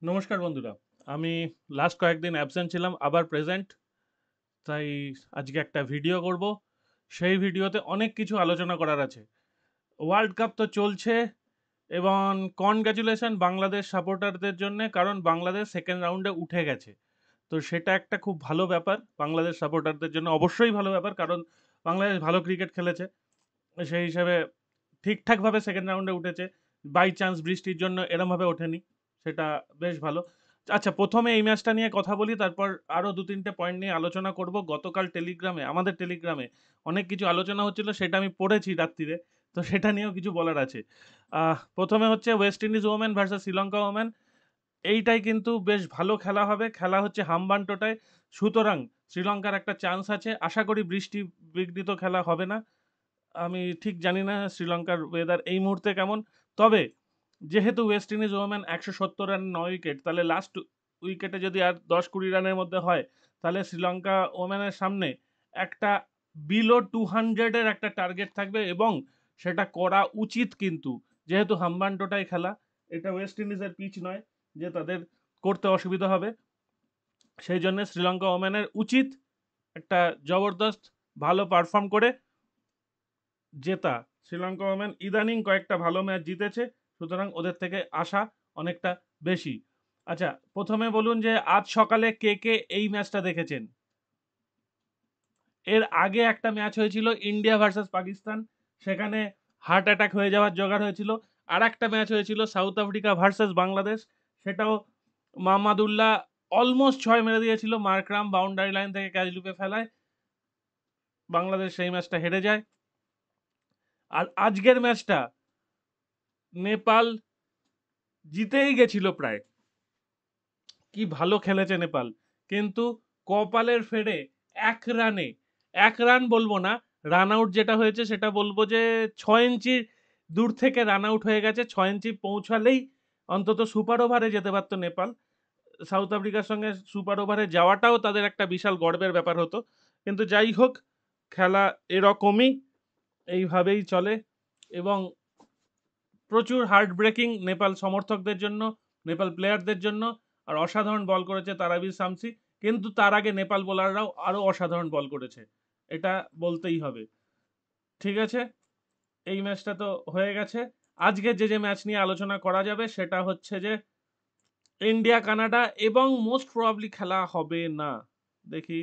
নমস্কার বন্ধুরা। আমি লাস্ট কয়েকদিন অ্যাবসেন্ট ছিলাম, আবার প্রেজেন্ট। তাই আজকে একটা ভিডিও করব। সেই ভিডিওতে অনেক কিছু আলোচনা করার আছে। ওয়ার্ল্ড কাপ তো চলছে এবং কনগ্র্যাচুলেশন বাংলাদেশ সাপোর্টারদের জন্যে, কারণ বাংলাদেশ সেকেন্ড রাউন্ডে উঠে গেছে। তো সেটা একটা খুব ভালো ব্যাপার বাংলাদেশ সাপোর্টারদের জন্য, অবশ্যই ভালো ব্যাপার, কারণ বাংলাদেশ ভালো ক্রিকেট খেলেছে। সেই হিসাবে ঠিকঠাকভাবে সেকেন্ড রাউন্ডে উঠেছে। বাই চান্স বৃষ্টির জন্য এরমভাবে ওঠেনি, সেটা বেশ ভালো। আচ্ছা, প্রথমে এই ম্যাচটা নিয়ে কথা বলি, তারপর আরও দু তিনটে পয়েন্ট নিয়ে আলোচনা করব। গতকাল টেলিগ্রামে, আমাদের টেলিগ্রামে অনেক কিছু আলোচনা হচ্ছিল, সেটা আমি পড়েছি রাত্রিরে, তো সেটা নিয়েও কিছু বলার আছে। প্রথমে হচ্ছে West Indies women versus Sri Lanka women. এইটাই কিন্তু বেশ ভালো খেলা হবে। খেলা হচ্ছে হামবানটোটায়, সুতরাং শ্রীলঙ্কার একটা চান্স আছে। আশা করি বৃষ্টি বিঘ্নিত খেলা হবে না। আমি ঠিক জানি না শ্রীলঙ্কার ওয়েদার এই মুহূর্তে কেমন। তবে যেহেতু West Indies women 170 run 9 wicket, তাহলে লাস্ট উইকেটে যদি আর 10-20 রানের মধ্যে হয়, তাহলে শ্রীলঙ্কা ওমেনের সামনে একটা বিলো 200-এর একটা টার্গেট থাকবে এবং সেটা করা উচিত। কিন্তু যেহেতু হাম্বানটোটায় খেলা, এটা ওয়েস্ট ইন্ডিজের পিচ নয় যে তাদের করতে অসুবিধা হবে, সেই জন্য শ্রীলঙ্কা ওমেনের উচিত একটা জবরদস্ত ভালো পারফর্ম করে জেতা। শ্রীলঙ্কা ওমেন ইদানিং কয়েকটা ভালো ম্যাচ জিতেছে, সুতরাং ওদের থেকে আশা অনেকটা বেশি। আচ্ছা, প্রথমে বলুন যে আজ সকালে কে কে এই ম্যাচটা দেখেছেন? এর আগে একটা ম্যাচ হয়েছিল ইন্ডিয়া ভার্সেস পাকিস্তান, সেখানে হার্ট অ্যাটাক হয়ে যাওয়ার জোগাড় হয়েছিল। আর একটা ম্যাচ হয়েছিল সাউথ আফ্রিকা ভার্সেস বাংলাদেশ, সেটাও মাহমাদুল্লাহ অলমোস্ট 6 মেরে দিয়েছিল, মার্করাম বাউন্ডারি লাইন থেকে ক্যাচ লুপে ফেলায় বাংলাদেশ সেই ম্যাচটা হেরে যায়। আর আজকের ম্যাচটা নেপাল জিতেই গেছিল প্রায়, কি ভালো খেলেছে নেপাল, কিন্তু কপালের ফেরে এক রানে, এক রান বলবো না, রান আউট যেটা হয়েছে সেটা বলবো যে 6 ইঞ্চি দূর থেকে রান আউট হয়ে গেছে। 6 ইঞ্চি পৌঁছালেই অন্তত সুপার ওভারে যেতে পারতো নেপাল। সাউথ আফ্রিকার সঙ্গে সুপার ওভারে যাওয়াটাও তাদের একটা বিশাল গর্বের ব্যাপার হতো। কিন্তু যাই হোক, খেলা এরকমই, এইভাবেই চলে। এবং প্রচুর হার্ট ব্রেকিং নেপাল সমর্থকদের জন্য, নেপাল প্লেয়ারদের জন্য। আর অসাধারণ বল করেছে তারাবির শামসি, কিন্তু তার আগে নেপাল বোলাররাও আরও অসাধারণ বল করেছে, এটা বলতেই হবে। ঠিক আছে, এই ম্যাচটা তো হয়ে গেছে। আজকে যে ম্যাচ নিয়ে আলোচনা করা যাবে সেটা হচ্ছে যে ইন্ডিয়া কানাডা, এবং মোস্ট প্রবাবলি খেলা হবে না। দেখি,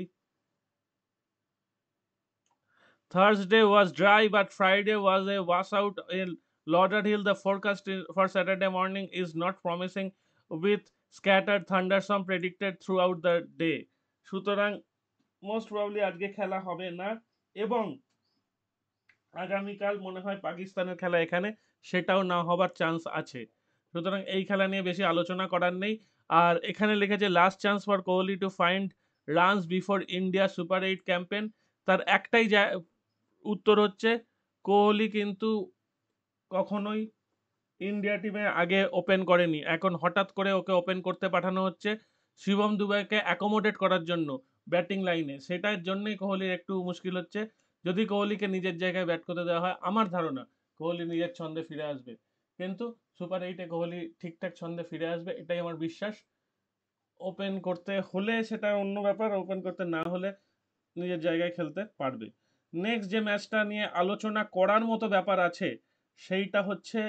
Thursday was dry, but Friday was a washout in Lauderhill. The forecast for Saturday morning is not promising, with scattered thunderstorms predicted throughout the day. সুতরাং মোস্ট প্রবাবলি আজকে খেলা হবে না, এবং আগামীকাল মনে হয় পাকিস্তানের খেলা এখানে, সেটাও না হবার চান্স আছে। সুতরাং এই খেলা নিয়ে বেশি আলোচনা করার নেই। আর এখানে লিখেছে last chance for Kohli to find runs before India super 8 campaign. তার একটাই উত্তর হচ্ছে কোহলি কিন্তু কখনোই ইন্ডিয়া টিমে আগে ওপেন করেনি, এখন হঠাৎ করে ওকে ওপেন করতে পাঠানো হচ্ছে শিবম দুবাইকে অ্যাকোমোডেট করার জন্য ব্যাটিং লাইনে। সেটার জন্যই কোহলির একটু মুশকিল হচ্ছে। যদি কোহলিকে নিজের জায়গায় ব্যাট করতে দেওয়া হয়, আমার ধারণা কোহলি নিজের ছন্দে ফিরে আসবে। কিন্তু সুপার 8-এ কোহলি ঠিকঠাক ছন্দে ফিরে আসবে, এটাই আমার বিশ্বাস। ওপেন করতে হলে সেটা অন্য ব্যাপার, ওপেন করতে না হলে নিজের জায়গায় খেলতে পারবে। নেক্সট যে ম্যাচটা নিয়ে আলোচনা করার মতো ব্যাপার আছে, সেইটা হচ্ছে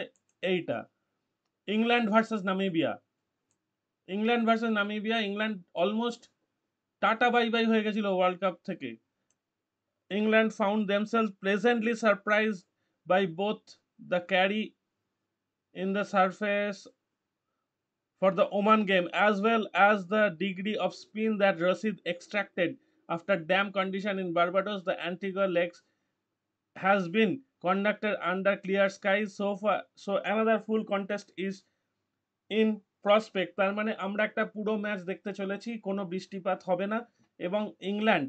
এইটা, England versus Namibia. England versus Namibia, England almost tata bye bye হয়ে গেছিল ওয়ার্ল্ড কাপ থেকে। England found themselves pleasantly surprised by both the carry in the surface for the Oman game, as well as the degree of spin that Rashid extracted after damp condition in Barbados. The Antigua legs has been conducted under clear skies so far, so another full contest is in prospect. তার মানে আমরা একটা পুরো match দেখতে চলেছি, কোনো বৃষ্টিপাত হবে না। এবং ইংল্যান্ড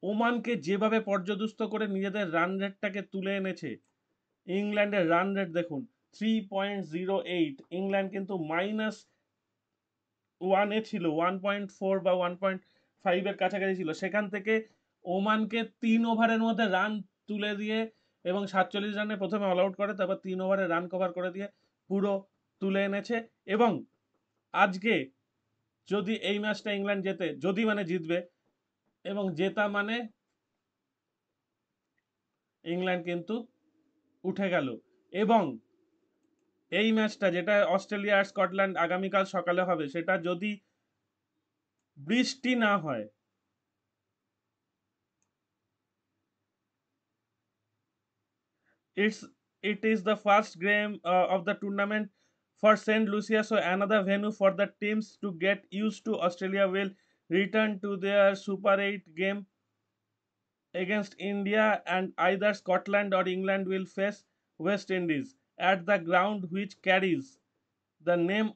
ওমানকে যেভাবে পর্যদুস্ত করে নিজেদের রান রেটটাকে তুলে এনেছে, ইংল্যান্ডের রান রেট দেখুন 3.08, ইংল্যান্ড কিন্তু -1-এ ছিল, 1.4 বা 1.5-এর কাছাকাছি ছিল, সেখান থেকে ওমানকে 3 ওভারের মধ্যে রান তুলে দিয়ে, এবং 47 রানে প্রথমে অল আউট করে, তারপর 3 ওভারে রান কভার করে দিয়ে পুরো তুলে এনেছে। এবং আজকে যদি এই ম্যাচটা ইংল্যান্ড জেতে, যদি মানে জিতবে, এবং জেতা মানে ইংল্যান্ড কিন্তু উঠে গেল। এবং এই ম্যাচটা যেটা অস্ট্রেলিয়া আর স্কটল্যান্ড আগামীকাল সকালে হবে, সেটা যদি বৃষ্টি না হয়, It's it is the first game of the tournament for Saint Lucia, so another venue for the teams to get used to. Australia will return to their Super 8 game against India, and either Scotland or England will face West Indies at the ground which carries the name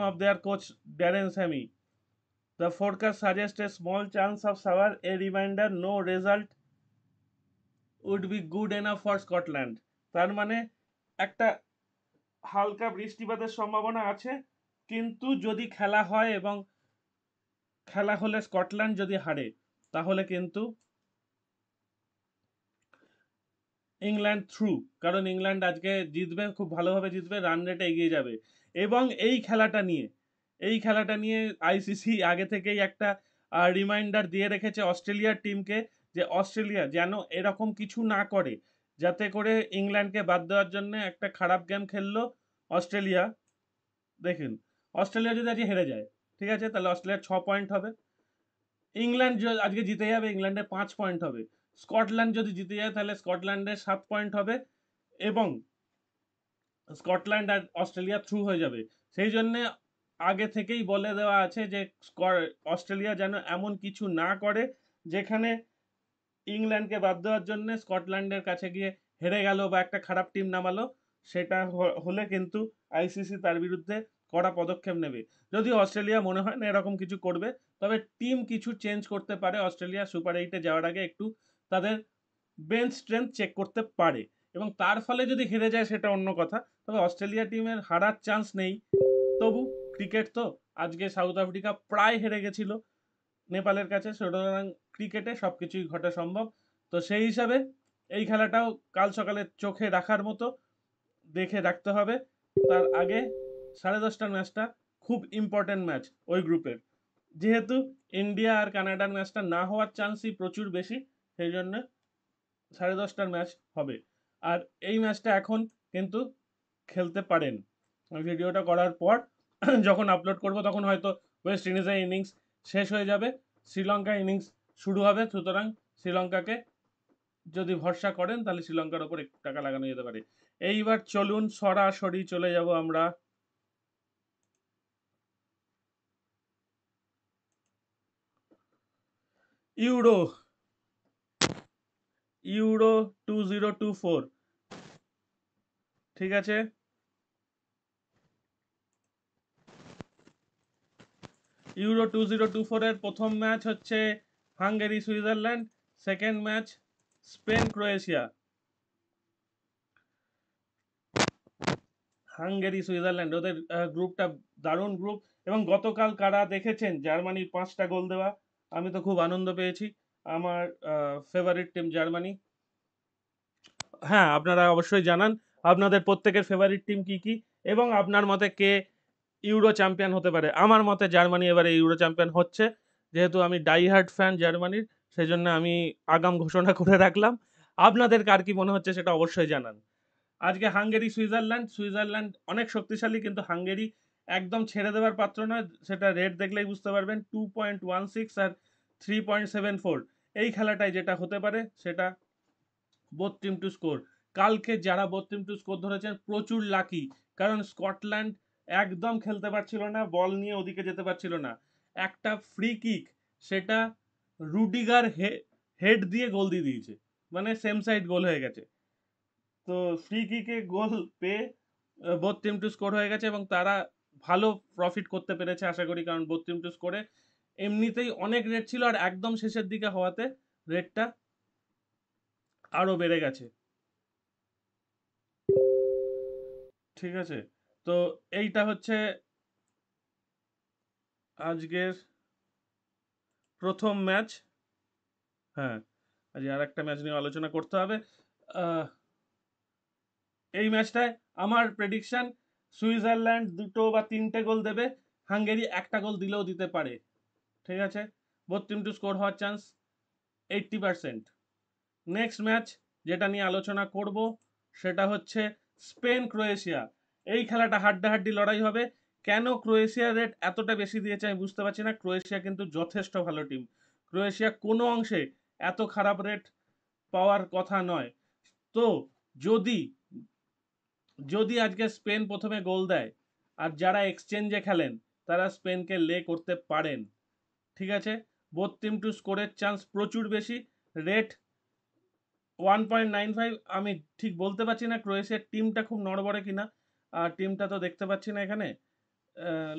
of their coach Darren Sammy. The forecast suggests a small chance of shower. A reminder: no result would be good enough for Scotland. তার মানে একটা হালকা বৃষ্টিপাতের সম্ভাবনা আছে, কিন্তু যদি খেলা হয় এবং খেলা হলে স্কটল্যান্ড যদি হারে, তাহলে কিন্তু ইংল্যান্ড থ্রু, কারণ ইংল্যান্ড আজকে জিতবে, খুব ভালোভাবে জিতবে, রান রেটে এগিয়ে যাবে। এবং এই খেলাটা নিয়ে আইসিসি আগে থেকেই একটা রিমাইন্ডার দিয়ে রেখেছে অস্ট্রেলিয়ার টিমকে, যে অস্ট্রেলিয়া যেন এরকম কিছু না করে, যাতে করে ইংল্যান্ডকে বাদ দেওয়ার জন্য একটা খারাপ গেম খেললো অস্ট্রেলিয়া। দেখুন, অস্ট্রেলিয়া যদি আজকে হেরে যায়, ঠিক আছে, তাহলে অস্ট্রেলিয়ার 6 পয়েন্ট হবে। ইংল্যান্ড আজকে জিতে যাবে, ইংল্যান্ডের 5 পয়েন্ট হবে। স্কটল্যান্ড যদি জিতে যায়, তাহলে স্কটল্যান্ডের 7 পয়েন্ট হবে, এবং স্কটল্যান্ড আর অস্ট্রেলিয়া থ্রু হয়ে যাবে। সেই জন্য আগে থেকেই বলে দেওয়া আছে যে অস্ট্রেলিয়া যেন এমন কিছু না করে যেখানে ইংল্যান্ডকে বাদ দেওয়ার জন্য স্কটল্যান্ডের কাছে গিয়ে হেরে গেল বা একটা খারাপ টিম নামালো। সেটা হলে কিন্তু আইসিসি তার বিরুদ্ধে কড়া পদক্ষেপ নেবে। যদি অস্ট্রেলিয়া মনে হয় না এরকম কিছু করবে, তবে টিম কিছু চেঞ্জ করতে পারে। অস্ট্রেলিয়া সুপার 8-এ যাওয়ার আগে একটু তাদের বেঞ্চ স্ট্রেংথ চেক করতে পারে, এবং তার ফলে যদি হেরে যায় সেটা অন্য কথা। তবে অস্ট্রেলিয়া টিমের হারার চান্স নেই। তবু ক্রিকেট তো, আজকে সাউথ আফ্রিকা প্রায় হেরে গেছিল নেপালের কাছে, সুতরাং ক্রিকেটে সবকিছুই ঘটা সম্ভব। তো সেই হিসাবে এই খেলাটাও কাল সকালে চোখে রাখার মতো, দেখে রাখতে হবে। তার আগে 10:30টার ম্যাচটা খুব ইম্পর্টেন্ট ম্যাচ ওই গ্রুপের, যেহেতু ইন্ডিয়া আর কানাডার ম্যাচটা না হওয়ার চান্সই প্রচুর বেশি, সেই জন্য 10:30টার ম্যাচ হবে। আর এই ম্যাচটা এখন কিন্তু খেলতে পারেন। আমি ভিডিওটা করার পর যখন আপলোড করব, তখন হয়তো ওয়েস্ট ইন্ডিজের ইনিংস শেষ হয়ে যাবে, শ্রীলঙ্কা ইনিংস শুরু হবে। সুতরাং শ্রীলঙ্কাকে যদি ভরসা করেন, তাহলে শ্রীলঙ্কার ওপর একটু টাকা লাগানো যেতে পারে। এইবার চলুন সরাসরি চলে যাব আমরা ইউরো ইউরো 2024। ঠিক আছে, ইউরো 2024-এর প্রথম ম্যাচ হচ্ছে Hungary Switzerland, second match Spain Croatia. Hungary Switzerland, ওদের গ্রুপটা দারুণ গ্রুপ। এবং গতকাল কারা দেখেছেন জার্মানির 5টা গোল দেওয়া? আমি তো খুব আনন্দ পেয়েছি। আমার ফেভারিট টিম জার্মানি। হ্যাঁ, আপনারা অবশ্যই জানান আপনাদের প্রত্যেকের ফেভারিট টিম কি কি, এবং আপনার মতে কে ইউরো চ্যাম্পিয়ন হতে পারে। আমার মতে জার্মানি এবারে ইউরো চ্যাম্পিয়ন হচ্ছে। যেহেতু আমি ডাই হার্ড ফ্যান জার্মানির, সেই জন্য আমি আগাম ঘোষণা করে রাখলাম। আপনাদের কার কি মনে হচ্ছে সেটা অবশ্যই জানান। আজকে হাঙ্গেরি সুইজারল্যান্ড, সুইজারল্যান্ড অনেক শক্তিশালী, কিন্তু হাঙ্গেরি একদম ছেড়ে দেওয়ার পাত্র নয়। সেটা রেট দেখলেই বুঝতে পারবেন, 2.16 আর 3.74। এই খেলাটায় যেটা হতে পারে সেটা বোথ টিম টু স্কোর। কালকে যারা বোথ টিম টু স্কোর ধরেছেন প্রচুর লাকি, কারণ স্কটল্যান্ড একদম খেলতে পারছিল না, বল নিয়ে ওদিকে যেতে পারছিল না। একটা ফ্রি কিক, সেটা রুডিগার হেড দিয়ে গোল দিয়ে দিয়েছে, মানে সেম সাইড গোল হয়ে গেছে। তো ফ্রি কিকে গোল পেয়ে বোথ টিম টু স্কোর হয়ে গেছে, এবং তারা ভালো প্রফিট করতে পেরেছে আশা করি, কারণ বোথ টিম টু স্কোরে এমনিতেই অনেক রেট ছিল, আর একদম শেষের দিকে হওয়াতে রেটটা আরো বেড়ে গেছে। ঠিক আছে, তো এইটা হচ্ছে আজকের প্রথম ম্যাচ। হ্যাঁ, আজ আর একটা ম্যাচ নিয়ে আলোচনা করতে হবে। আহ, এই ম্যাচটায় আমার প্রেডিকশন সুইজারল্যান্ড 2 বা 3টে গোল দেবে, হাঙ্গেরি একটা গোল দিলেও দিতে পারে। ঠিক আছে, বোথ টিম টু স্কোর হওয়ার চান্স 80%। নেক্সট ম্যাচ যেটা নিয়ে আলোচনা করব সেটা হচ্ছে স্পেন ক্রোয়েশিয়া। এই খেলাটা হাড্ডাহাড্ডি লড়াই হবে। কেন ক্রোয়েশিয়ার রেট এতটা বেশি দিয়েছে আমি বুঝতে পারছি না। ক্রোয়েশিয়া কিন্তু যথেষ্ট ভালো টিম। ক্রোয়েশিয়া কোনো অংশে এত খারাপ রেট পাওয়ার কথা নয়। তো যদি যদি আজকে স্পেন প্রথমে গোল দেয় আর যারা এক্সচেঞ্জে খেলেন তারা স্পেনকে লে করতে পারেন। ঠিক আছে, বোথ টিম টু স্কোরের চান্স প্রচুর বেশি। রেট 1.95। আমি ঠিক বলতে পারছি না ক্রোয়েশিয়ার টিমটা খুব নড়বড়ে কিনা, আর টিমটা তো দেখতে পাচ্ছি না এখানে।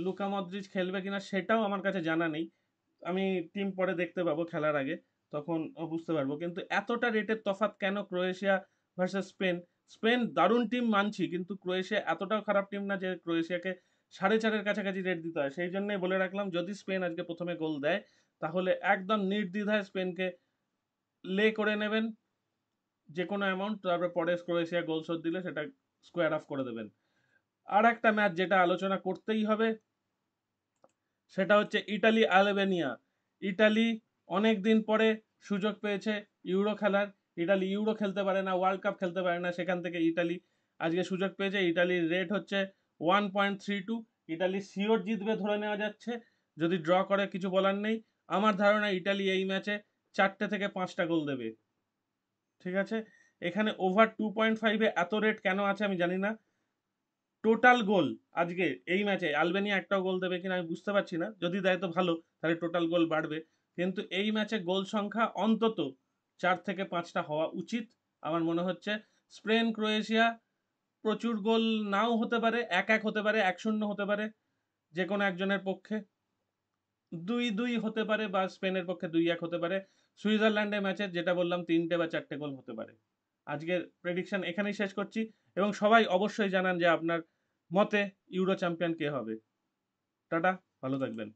লুকা মদ্রিচ খেলবে কিনা সেটাও আমার কাছে জানা নেই। আমি টিম পরে দেখতে পাবো খেলার আগে, তখন বুঝতে পারবো। কিন্তু এতটা রেটের তফাৎ কেন ক্রোয়েশিয়া ভার্সেস স্পেন? স্পেন দারুণ টিম মানছি, কিন্তু ক্রোয়েশিয়া এতটাও খারাপ টিম না যে ক্রোয়েশিয়াকে 4.5-এর কাছাকাছি রেট দিতে হয়। সেই জন্যই বলে রাখলাম, যদি স্পেন আজকে প্রথমে গোল দেয় তাহলে একদম নির্দ্বিধায় স্পেনকে লে করে নেবেন যে কোনো অ্যামাউন্ট, তারপরে পরে ক্রোয়েশিয়া গোল শোধ দিলে সেটা স্কোয়ার অফ করে দেবেন। আর একটা ম্যাচ যেটা আলোচনা করতেই হবে সেটা হচ্ছে ইটালি আলবেনিয়া। ইটালি অনেক দিন পরে সুযোগ পেয়েছে ইউরো খেলার। ইটালি ইউরো খেলতে পারে না, ওয়ার্ল্ড কাপ খেলতে পারে না, সেখান থেকে ইটালি আজকে সুযোগ পেয়েছে। ইটালির রেট হচ্ছে 1.32। ইটালি শিওর জিতবে ধরে নেওয়া যাচ্ছে, যদি ড্র করে কিছু বলার নেই। আমার ধারণা ইটালি এই ম্যাচে 4টে থেকে 5টা গোল দেবে। ঠিক আছে, এখানে ওভার 2.5-এ এত রেট কেন আছে আমি জানি না। টোটাল গোল আজকে এই ম্যাচে আলবেনিয়া একটাও গোল দেবে কিনা আমি বুঝতে পারছি না। যদি দেয় তো ভালো, তাহলে টোটাল গোল বাড়বে। কিন্তু এই ম্যাচে গোল সংখ্যা অন্তত 4 থেকে 5টা হওয়া উচিত আমার মনে হচ্ছে। স্পেন ক্রোয়েশিয়া প্রচুর গোল নাও হতে পারে, 1-1 হতে পারে, 1-0 হতে পারে যে কোনো একজনের পক্ষে, 2-2 হতে পারে, বা স্পেনের পক্ষে 2-1 হতে পারে। সুইজারল্যান্ডের ম্যাচে যেটা বললাম 3টে বা 4টে গোল হতে পারে। আজকের প্রেডিকশন এখানেই শেষ করছি, এবং সবাই অবশ্যই জানান যে আপনার মতে ইউরো চ্যাম্পিয়ন কে হবে। টাটা, ভালো থাকবেন।